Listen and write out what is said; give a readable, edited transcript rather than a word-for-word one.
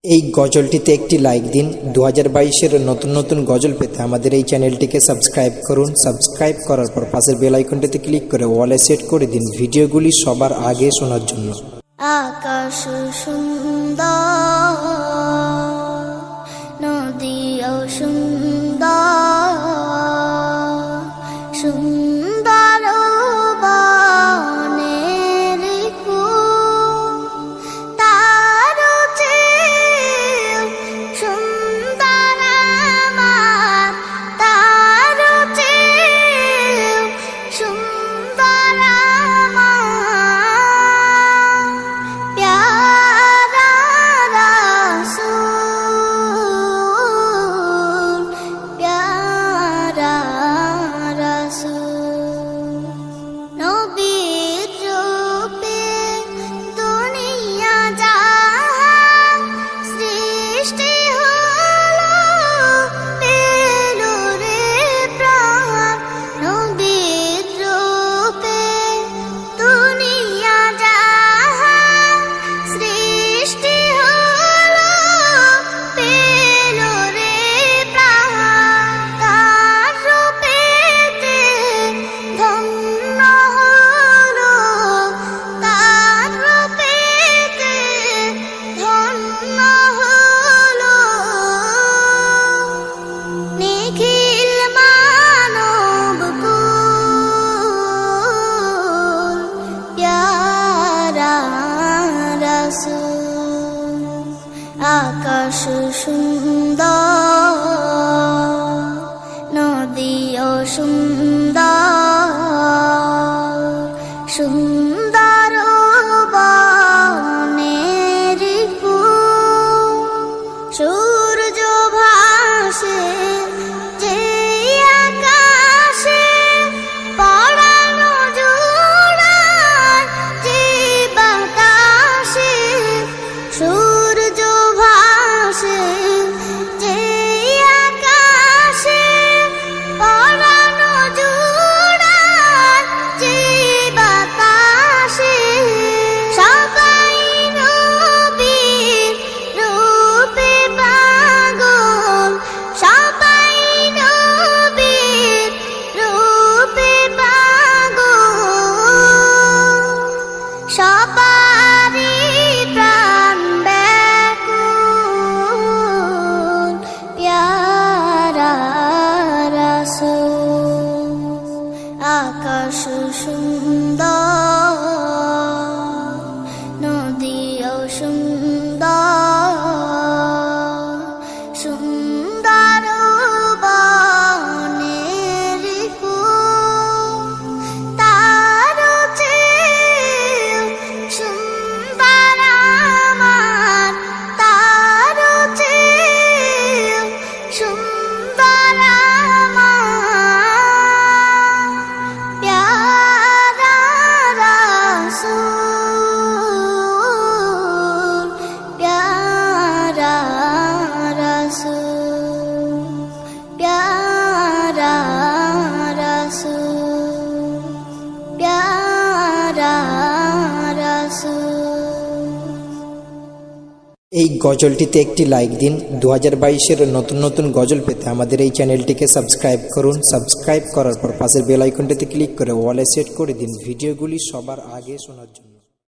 এই গজলটিতে একটি লাইক দিন। 2022-এর নতুন নতুন গজল পেতে আমাদের এই চ্যানেলটিকে সাবস্ক্রাইব করুন। সাবস্ক্রাইব করার পর পাশের বেল আইকনটিতে ক্লিক করে ওয়ালে সেট করে দিন ভিডিওগুলি সবার আগে শোনার জন্য। আকাশ সুন্দর, নদীও সুন্দর, সুন্দর বনের কূল, তার চেয়েও সুন্দর আমার, তার চেয়েও সুন্দর আমার প্যারা রাসূল, প্যারা রাসূল। নবীর রূপে দুনিয়া জাহান সৃষ্টি হলো, পেল রে প্রাণ। নবীর রূপে দুনিয়া জাহান সৃষ্টি হলো, পেল রে প্রাণ। তার রূপেতে ধন্য হলো, তার রূপেতে ধন্য হলো। নিখিল মানবকুল, প্যারা রাসূল। আকাশ সুন্দর, নদীও সুন্দর, সুন্দর বনের কূল। সূর্য ভাসে যে আকাশে, পরানো জোড়ায় যে বাতাসে। সূর্য ভাসে যে আকাশে, পরানো জোড়ায় যে বাতাসে। সবাই নবীর রূপে পাগল, সবাই নবীর রূপে পাগল। সবারই প্রাণ ব্যাকুল, প্যারা রাসূল। আকাশ সুন্দর, নদীও সুন্দর, সুন্দর বনের কূল, তার চেয়েও সুন্দর আমার, তার চেয়েও সুন্দর আমার প্যারা রাসূল, প্যারা রাসূল, প্যারা রাসূল, প্যারা রাসূল। এই গজলটিতে একটি লাইক দিন। 2022-এর নতুন নতুন গজল পেতে আমাদের এই চ্যানেলটিকে সাবস্ক্রাইব করুন। সাবস্ক্রাইব করার পর পাশের বেল আইকনটিতে ক্লিক করে ওয়ালে সেট করে দিন ভিডিওগুলি সবার আগে শোনার জন্য।